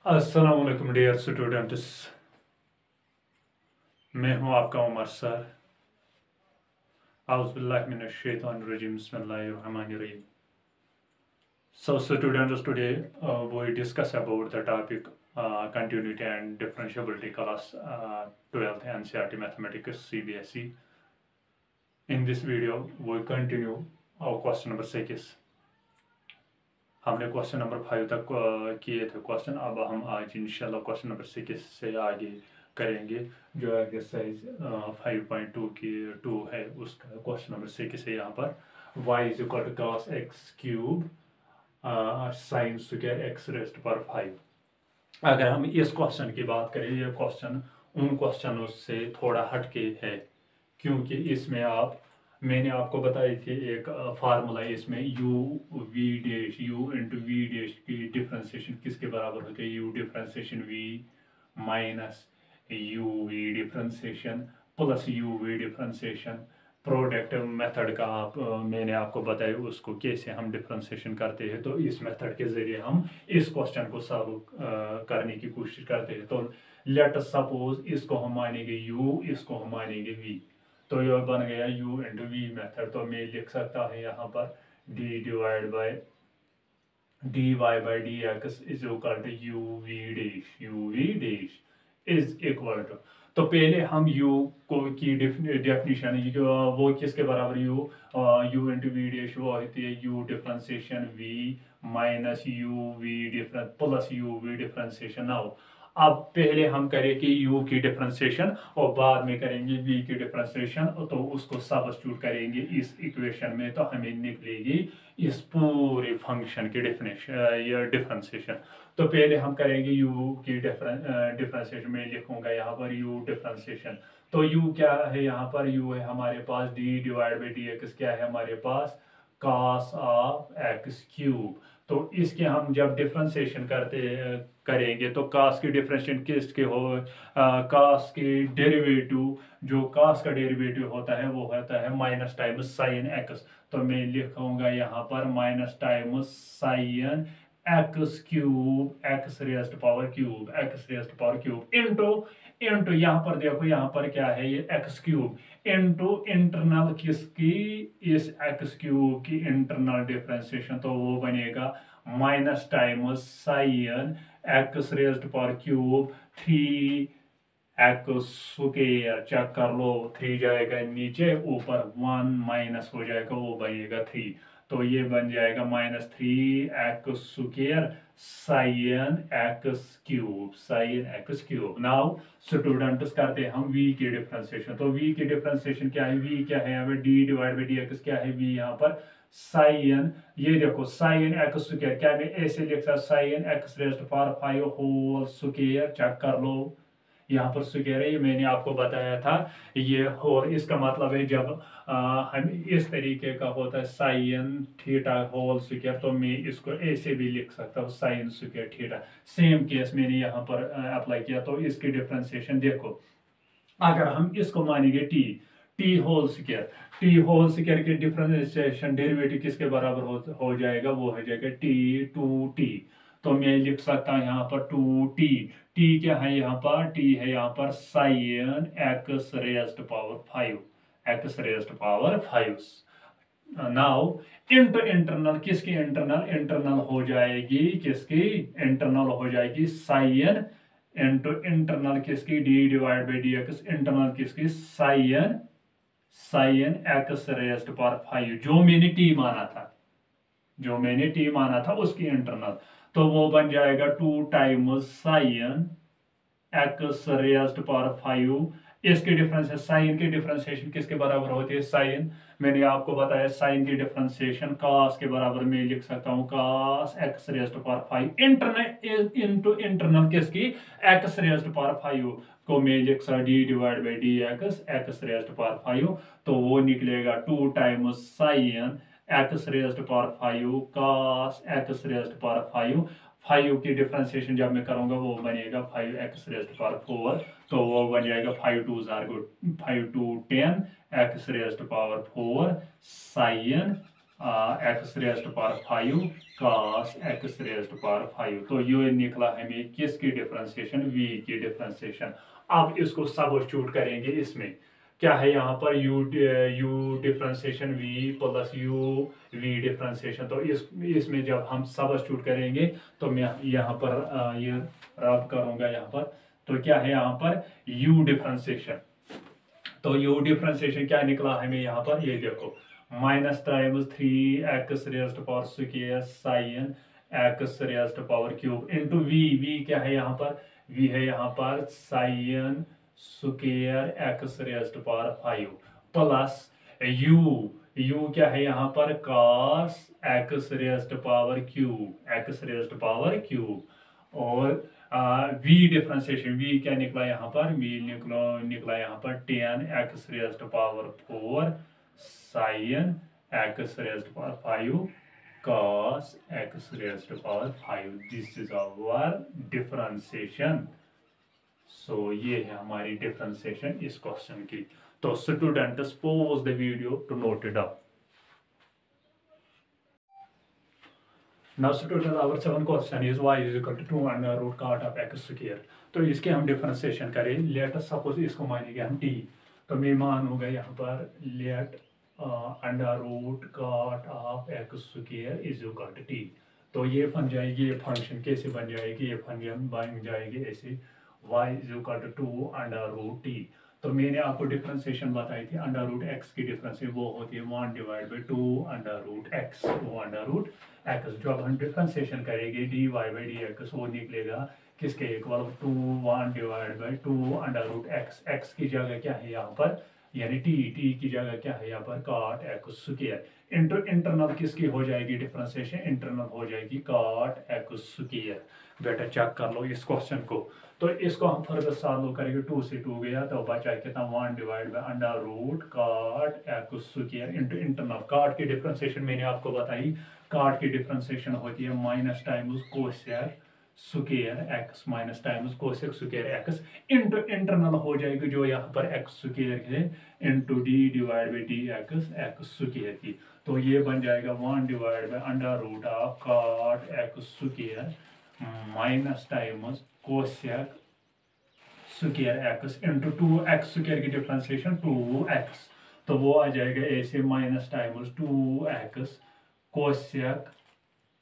अस्सलामुअलैकुम dear students. मैं हूं आपका उमर सर। आउज़ुबिल्लाहि मिनश्शैतानिर्रजीम बिस्मिल्लाहिर्रहमानिर्रहीम। So students, today we discuss about the topic continuity and differentiability class 12th NCERT Mathematics CBSE. In this video we continue our question number 6. हमने question number 5 तक किए थे question. अब हम आज इंशाल्लाह क्वेश्चन नंबर 6 से आगे करेंगे, जो एक्सरसाइज 5.2 की 2 है, उसका क्वेश्चन नंबर 6 है। यहाँ पर y is equal to cos x cube sine square x raised पर 5। अगर हम इस क्वेश्चन की बात करें, ये क्वेश्चन उन क्वेश्चनों से थोड़ा हटके है, क्योंकि इसमें मैंने आपको बताई थी एक फार्मूला, इसमें u v dash u into v dash की डिफ्रेंसिएशन किसके बराबर होती है, u differentiation v minus u v differentiation plus u v differentiation. Product method का मैंने आपको बताया उसको कैसे हम डिफ्रेंसिएशन करते हैं। तो इस मेथड के जरिए हम इस क्वेश्चन को सॉल्व करने की कोशिश करते हैं। तो लेट अस सपोज इसको हम मानेंगे u, इसको हम मानेंगे v। तो यह बन गया u इंटू वी मेथड। तो मैं लिख सकता हूँ यहाँ पर d divide by dy by d x is equal to u v dash is equal to. तो पहले हम u को की डेफिनेशन वो किसके बराबर u इंटू वी डैश वो होती है u differentiation v minus u v difference plus u v differentiation. Now अब पहले हम करेंगे u की डिफ्रेंसिएशन और बाद में करेंगे v की डिफ्रेंसिएशन, तो उसको सब्स्टिट्यूट करेंगे इस इक्वेशन में, तो हमें निकलेगी इस पूरे फंक्शन की डिफ्रेंसिएशन। तो पहले हम करेंगे u की डिफ्रेंसिएशन में लिखूंगा यहाँ पर u डिफ्रेंसिएशन। तो u क्या है, यहाँ पर u है हमारे पास d divide by d x, क्या है हमारे पास cos ऑफ x क्यूब। तो इसके हम जब डिफ्रेंसिएशन करेंगे तो cos की डिफ्रेंशिएशन किसके हो, cos की डेरिवेटिव, जो cos का डेरिवेटिव होता है वो होता है माइनस टाइम्स साइन x। तो मैं लिखूंगा यहाँ पर minus times sine x cube x raised power cube into यहाँ पर देखो, यहाँ पर क्या है, ये एक्स क्यूब इंटू इंटरनल किसकी, इस एक्स क्यूब की इंटरनल डिफ्रेंसिएशन। तो वो बनेगा minus times sine x raised power cube 3x square. Check कर लो, 3 जाएगा नीचे, ऊपर 1 माइनस हो जाएगा, वो बनेगा 3। तो ये बन जाएगा minus 3x square sine x cube. Now students करते हैं हम v की डिफ्रेंसिएशन। तो v की डिफ्रेंसिएशन क्या है, v क्या है, हमें d divide by d x, क्या है v यहाँ पर साइन, ये देखो साइन एक्स स्क्वायर, क्या मैं ऐसे लिख सकता sine x raised power 5 whole square. Check कर लो, यहाँ पर स्क्वायर है, ये मैंने आपको बताया था ये। और इसका मतलब है जब हम इस तरीके का होता है साइन थीटा होल स्क्वायर, तो मैं इसको ऐसे भी लिख सकता हूँ sine square theta. Same case मैंने यहाँ पर अप्लाई किया। तो इसकी डिफ्रेंसिएशन देखो, अगर हम इसको मानेंगे टी होल स्क्वायर की डिफ्रेंसिएशन डेरिवेटिव किसके बराबर हो जाएगा, वो हो जाएगा t। तो मैं लिख सकता हूँ यहाँ पर 2t। t क्या है यहाँ पर, t है यहाँ पर sign x raised power 5। Now internal किसकी इंटरनल हो जाएगी, साइन इंटरनल किसकी d divide by d x, internal किसकी साइन एक्स रेस्ट पावर 5, जो मैंने t माना था उसकी इंटरनल। तो वो बन जाएगा 2 times sine x raised power 5। इसकी डिफरेंस है, साइन की डिफरेंशिएशन किसके बराबर होती है, साइन, मैंने आपको बताया साइन की डिफरेंशिएशन cos के बराबर में लिख सकता हूँ cos x raised power 5 internal किसकी, एक्स रेस्ट पावर 5 को मैं लिख सकता d divide by d x raised power 5। तो वो निकलेगा 2 times sine x raised power 5 cos x raised power 5 की डिफरेंशिएशन जब मैं करूंगा वो बनेगा 5x रेस्ट पावर 4। तो वो बन जाएगा 5 2 10 x rest power 4 sine x raised power 5 cos x raised power 5। तो ये निकला हमें किसकी डिफरेंशिएशन, v की डिफरेंशिएशन। अब इसको सब्स्टिट्यूट करेंगे इसमें, क्या है यहाँ पर u differentiation v plus u v differentiation. तो इसमें जब हम सब्स्टिट्यूट करेंगे तो मैं यहाँ पर ये रब करूँगा यहाँ पर। तो क्या है यहाँ पर u डिफरेंशिएशन। तो u डिफरेंशिएशन क्या निकला हमें यहाँ पर, ये देखो minus times 3x rest power square sine x raised power cube into v क्या है यहाँ पर, v है यहाँ पर sine square x raised power 5 plus u क्या है यहाँ पर cos x raised power cube और v डिफरेंशिएशन, v क्या निकला यहाँ पर, v निकला यहाँ पर 10x raised power 4 sine x raised power 5 cos x raised power 5। This is our differentiation. So ये है हमारी डिफरेंशिएशन इस क्वेश्चन की। तो students pause the video to note it down. Now students, our seventh question is y is equal to 2 under root cot of x square। तो इसके हम differentiation करें। लेट सपोज इसको मानेंगे हम t। तो मैं मान होगा यहाँ पर let under root cot of x square is equal to t। तो ये बन जाएगी, ये फंक्शन कैसे बन जाएगी, ये फंक्शन बन जाएगी ऐसे y is equal to 2 under root t। तो मैंने आपको डिफरेंशिएशन बताई थी, अंडर रूट एक्स की डिफरेंशिएशन वो होती है 1 divide by 2 under root x, वो अंडर रूट एक्स। जो अब हम डिफरेंशिएशन करेंगे d y by d x, वो निकलेगा किसके equal 2 1 divide by 2 under root x. X की जगह क्या है यहाँ पर, यानी टी की जगह क्या है यहाँ पर कॉट एक्स स्क्वायर। इंटरनल किसकी हो जाएगी डिफरेंशिएशन, इंटरनल हो जाएगी कॉट एक्स स्क्वायर। बेटा चेक कर लो इस क्वेश्चन को। तो इसको हम फर्दर सॉल्व करेंगे, 2 से 2 गया तो बचा कितना 1 divide by under root cot x square into internal. Cot की डिफरेंशिएशन मैंने आपको बताई, कॉट की डिफरेंशिएशन होती है minus times cosec square x, minus times cosec square x into internal हो जाएगी जो यहाँ पर एक्स स्क्वायर है into d divide by d x square की। तो ये बन जाएगा 1 divide by under root of cot x square minus times cosec square x into 2x square की डिफरेंशिएशन 2x। तो वो आ जाएगा ऐसे minus times 2x cosec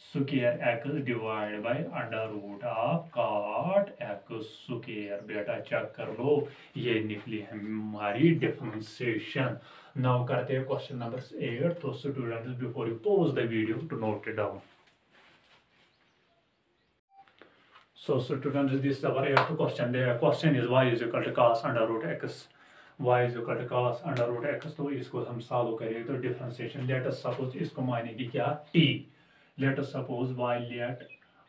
square x divide by under root of cot x square. बेटा check कर लो, ये निकली है हमारी डिफरेंशिएशन। नाउ करते हैं क्वेश्चन नंबर 8। तो students before you pause the video to note it down. So students, this is our 8th question. The question is y is equal to cos under root x। y is equal to cos under root x। तो इसको हम solve करेंगे तो differentiation late us suppose इसको मानेगी क्या t। Let us suppose y let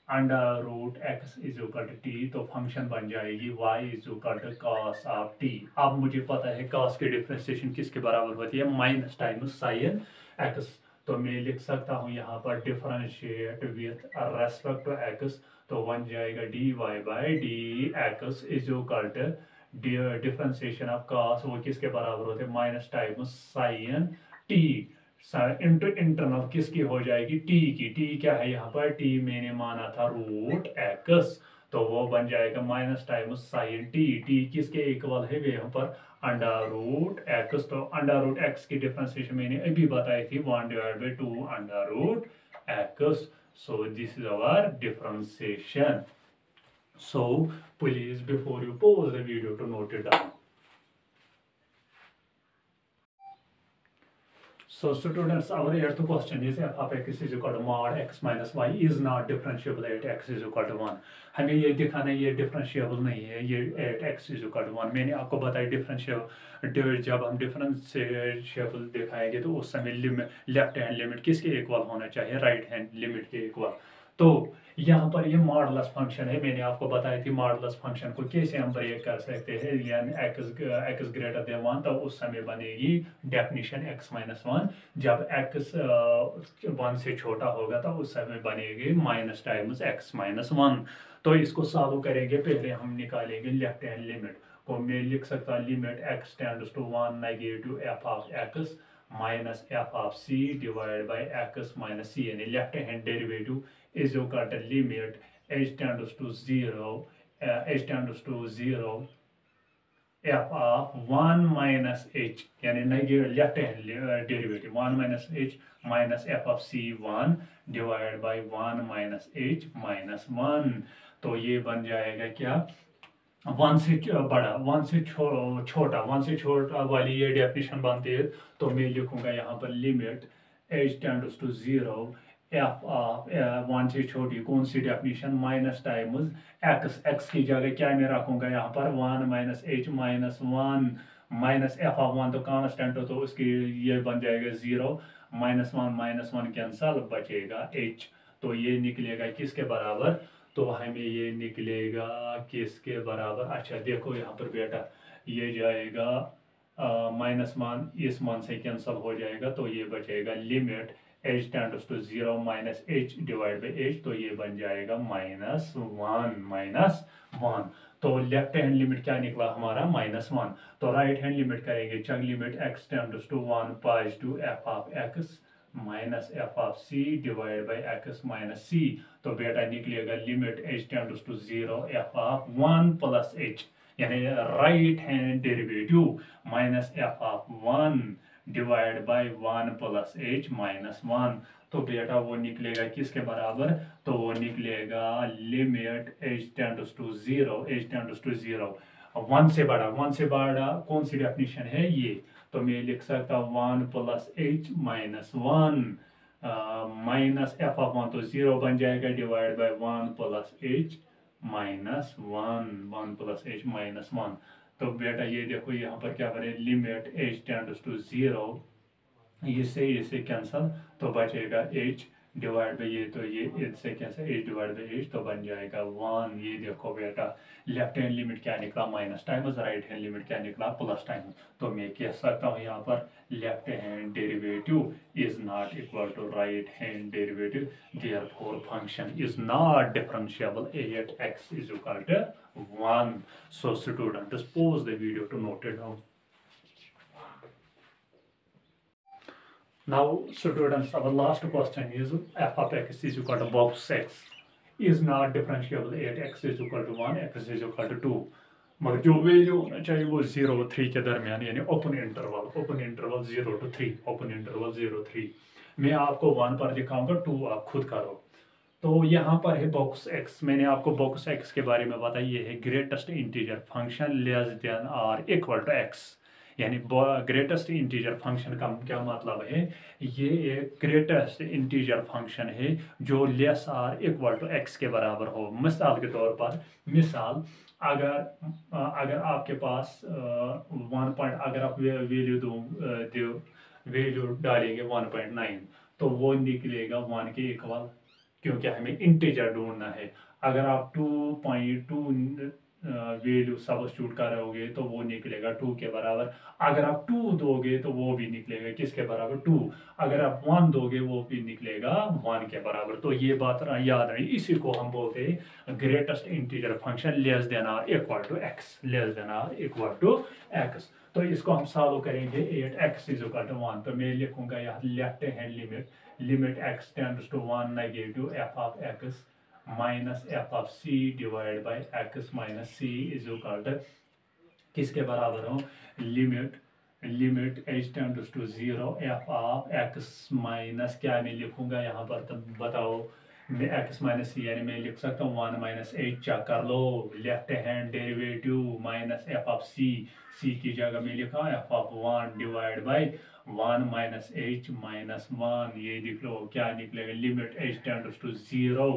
under root x is equal to t। तो function बन जाएगी y is equal to cos of t। अब मुझे पता है cos की डिफरेंशिएशन किसके बराबर होती है, माइनस टाइम्स साइन x। तो मैं लिख सकता हूँ यहाँ पर differentiate with respect to x। तो बन जाएगा d y by d x is equal to differentiation of cos, वो किसके बराबर होते हैं minus times sine t into internal किसकी हो जाएगी टी क्या है यहाँ पर, टी मैंने माना था रूट एक्स। तो वो बन जाएगा माइनस टाइम्स साइन टी किसके इक्वल है यहाँ पर अंडर रूट एक्स। तो अंडर रूट एक्स की डिफरेंशिएशन मैंने अभी बताई थी 1 divide by 2 under root x. So this is our differentiation. So please before you pause the video to note it down. So students, our 8th question is f of x is equal to mod x minus y is not differentiable at x is equal to 1। हमें ये दिखाना ये differentiable नहीं है, ये eight x is equal to 1। मैंने आपको बताया डिफरेंशिएबल, जब हम डिफरेंशिएबल दिखाएंगे तो उस समय लिमिट लेफ्ट हैंड लिमिट किसके इक्वल होना चाहिए, राइट हैंड लिमिट के इक्वल। तो यहाँ पर ये मॉडुलस फंक्शन है, मैंने आपको बताई थी मॉडुलस फंक्शन को कैसे हम ब्रेक कर सकते हैं। यानी x ग्रेटर देन 1 तो उस समय बनेगी डेफिनेशन x माइनस 1। जब x 1 से छोटा होगा तो उस समय बनेगी माइनस टाइम्स x माइनस 1। तो इसको सॉल्व करेंगे, पहले हम निकालेंगे लेफ्ट हैंड लिमिट को। मैं लिख सकता हूँ limit x tends to 1 negative f of x minus f of c divide by x minus c, यानी left hand derivative is equal to limit h tends to 0 h tends to 0 f of 1 minus h, यानी negative left hand derivative 1 minus h minus f of c 1 divide by 1 minus h minus 1। तो ये बन जाएगा क्या, 1 से बड़ा 1 से छोटा 1 से छोटा वाली ये डेफिनेशन बनती है। तो मैं लिखूंगा यहाँ पर limit h tends to 0 F of 1 से छोटी कौन सी डेफिनेशन, माइनस टाइम्स एक्स की जगह क्या मैं रखूंगा यहाँ पर 1 minus H minus 1 minus f of 1 तो कांस्टेंट हो, तो उसकी ये बन जाएगा 0 माइनस वन कैंसल बचेगा h। तो ये निकलेगा किसके बराबर, तो हमें ये निकलेगा किसके बराबर, अच्छा देखो यहाँ पर बेटा ये जाएगा माइनस वन इस वन से कैंसल हो जाएगा, तो ये बचेगा limit h tends to 0 minus h divide by h, तो ये बन जाएगा माइनस वन। तो लेफ्ट हैंड लिमिट क्या निकला हमारा -1। तो राइट हैंड लिमिट करेंगे, चंग limit x tends to 1 plus to f of x minus f of c divide by x minus c। तो बेटा निकलेगा limit h tends to 0 f of 1 plus h, यानी right hand derivative minus f of 1 divide by 1 plus h minus 1। तो बेटा वो निकलेगा किसके बराबर, तो वो निकलेगा लिमिट h टेंड्स टू 0 1 से बड़ा कौन सी डेफिनेशन है ये, तो मैं लिख सकता हूँ 1 plus h minus 1 minus f of 1 तो 0 बन जाएगा divide by 1 plus h minus 1 plus h minus 1। तो बेटा ये देखो यहाँ पर क्या करें, लिमिट h टेंड्स टू 0 इससे कैंसल, तो बचेगा h डिवाइड बाई ये, तो ये इससे cancel h divide by h, तो बन जाएगा 1। ये देखो बेटा लेफ्ट हैंड लिमिट क्या निकला minus times, right hand limit क्या निकला प्लस टाइम्स। तो मैं कह सकता हूँ यहाँ पर left hand derivative is not equal to right hand derivative, therefore function is not differentiable at x is equal to 1। So students, pause the video to note it down. Now students, our last question is f of x is equal to box x is not differentiable at x is equal to 1 x is equal to 2, मगर जो value होना चाहिए वो 0 और 3 के दरमियान, यानी open interval 0 to 3, open interval 0 3। मैं आपको 1 पर दिखाऊंगा, 2 आप खुद करो। तो यहाँ पर है बॉक्स एक्स, मैंने आपको बॉक्स एक्स के बारे में बताया, ये है greatest integer function less than और इक्वल टू एक्स, यानी ग्रेटेस्ट इंटीजर फंक्शन का क्या मतलब है, ये एक ग्रेटेस्ट इंटीजर फंक्शन है जो लेस और इक्वल टू एक्स के बराबर हो। मिसाल के तौर पर अगर आपके पास 1 पॉइंट, अगर आप वैल्यू डालेंगे 1.9, तो वो निकलेगा 1 के इक्वल, क्योंकि हमें इंटीजर ढूंढना है। अगर आप 2.2 वैल्यू सब्स्टिट्यूट करोगे तो वो निकलेगा 2 के बराबर। अगर आप 2 दोगे तो वो भी निकलेगा किसके बराबर, 2। अगर आप 1 दोगे वो भी निकलेगा 1 के बराबर। तो ये बात याद रही, इसी को हम बोलते हैं greatest integer function less than और equal to x, less than और इक्वल टू एक्स। तो इसको हम सॉल्व करेंगे 8x इज इक्वल टू 1। तो मैं लिखूंगा यहाँ left hand limit x tends to 1 negative f of x minus f of c divide by x minus c is equal to किसके बराबर हो, limit h tends to 0 f of x minus क्या मैं लिखूंगा यहाँ पर, तब बताओ, मैं x माइनस c, यानी मैं लिख सकता हूँ 1 माइनस h, चेक कर लो, left hand derivative minus f of c की जगह में लिखा f of 1 divide by 1 minus h minus 1। ये देख लो क्या निकलेगा, limit h tends to 0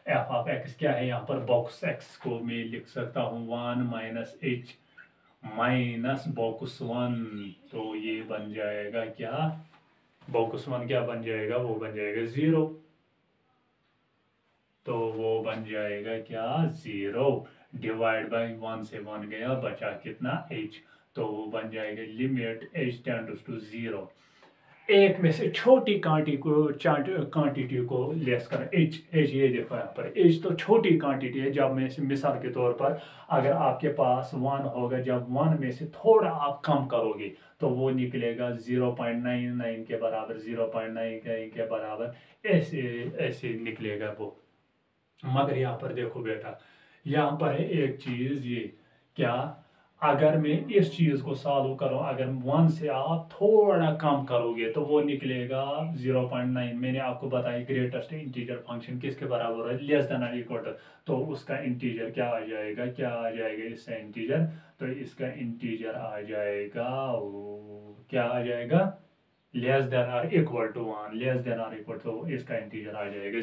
f of x क्या है यहाँ पर, बॉक्स x को मैं लिख सकता हूँ 1 माइनस h माइनस बॉक्स 1। तो ये बन जाएगा क्या, बॉक्स 1 क्या बन जाएगा, वो बन जाएगा 0। तो वो बन जाएगा क्या 0 डिवाइड बाई 1 से 1 गया, बचा कितना h। तो वो बन जाएगा लिमिट h टेंड्स टू 0 एक में से छोटी क्वांटिटी को लेस करें। एच ये देखो यहाँ पर, एच तो छोटी क्वांटिटी है। जब में से मिसाल के तौर पर अगर आपके पास 1 होगा, जब 1 में से थोड़ा आप कम करोगे तो वो निकलेगा 0.99 के बराबर, 0.99 के बराबर, ऐसे ऐसे निकलेगा वो। मगर यहाँ पर देखो बेटा, यहाँ पर है एक चीज ये, क्या, अगर मैं इस चीज को सॉल्व करूँ, अगर 1 से आप थोड़ा कम करोगे तो वो निकलेगा 0.9। मैंने आपको बताया ग्रेटेस्ट इंटीजर फंक्शन किसके बराबर है, लेस देन और इक्वल टू। तो उसका इंटीजर क्या आ जाएगा, क्या आ जाएगा इसका इंटीजर, तो इसका इंटीजर आ जाएगा क्या आ जाएगा, लेस देन और इक्वल टू 1, लेस देन और इक्वल टू, इसका इंटीजर आ जाएगा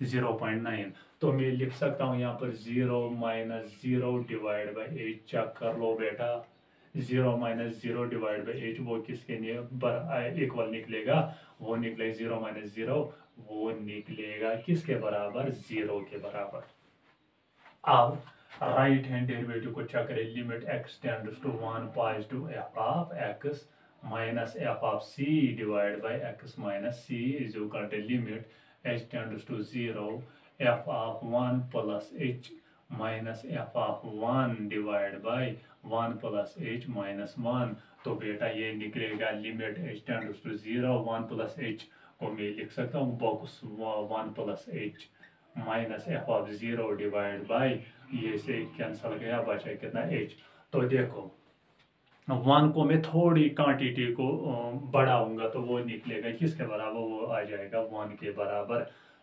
0.9। तो मैं लिख सकता हूँ यहाँ पर 0 - 0 डिवाइड बाई एच। चेक कर लो बेटा, 0 - 0 डिवाइड बाई एच वो किसके लिए इक्वल निकलेगा, वो निकलेगा 0 - 0, वो निकलेगा किसके बराबर, 0 के बराबर। अब राइट हैंड डेरिवेटिव को चेक करें, limit x tends to 1 plus to f of x minus f of c divided by x minus c is equal to limit h tends to 0 f of 1 plus h minus f of 1 divided by 1 plus h minus 1। तो बेटा ये निकलेगा limit h tends to 0, 1 plus h को मैं लिख सकता हूँ box 1 plus h minus f of 0 divide by, ये से कैंसल गया, बचा कितना h। तो देखो 1 को मैं थोड़ी क्वांटिटी को बढ़ाऊंगा तो वो निकलेगा किसके बराबर, वो आ जाएगा 1 के बराबर।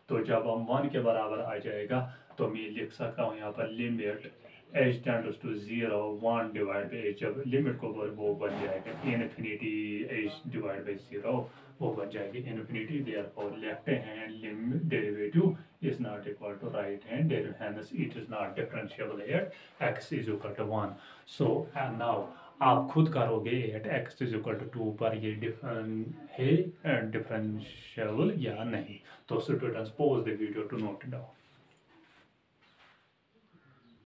तो जब हम 1 के बराबर आ जाएगा तो मैं लिख सकता हूँ यहाँ पर limit h tends to 0 1 divide by h। जब लिमिट को वो बन जाएगा इनफिनिटी, h डिवाइड बाई 0 वो बन जाएगी infinity. Therefore left hand derivative is not equal to right hand derivative, hence it is not differentiable at x is equal to 1। so and now आप खुद करोगे at x is equal to 2 पर ये है differentiable या नहीं। तो students pause the video to note down.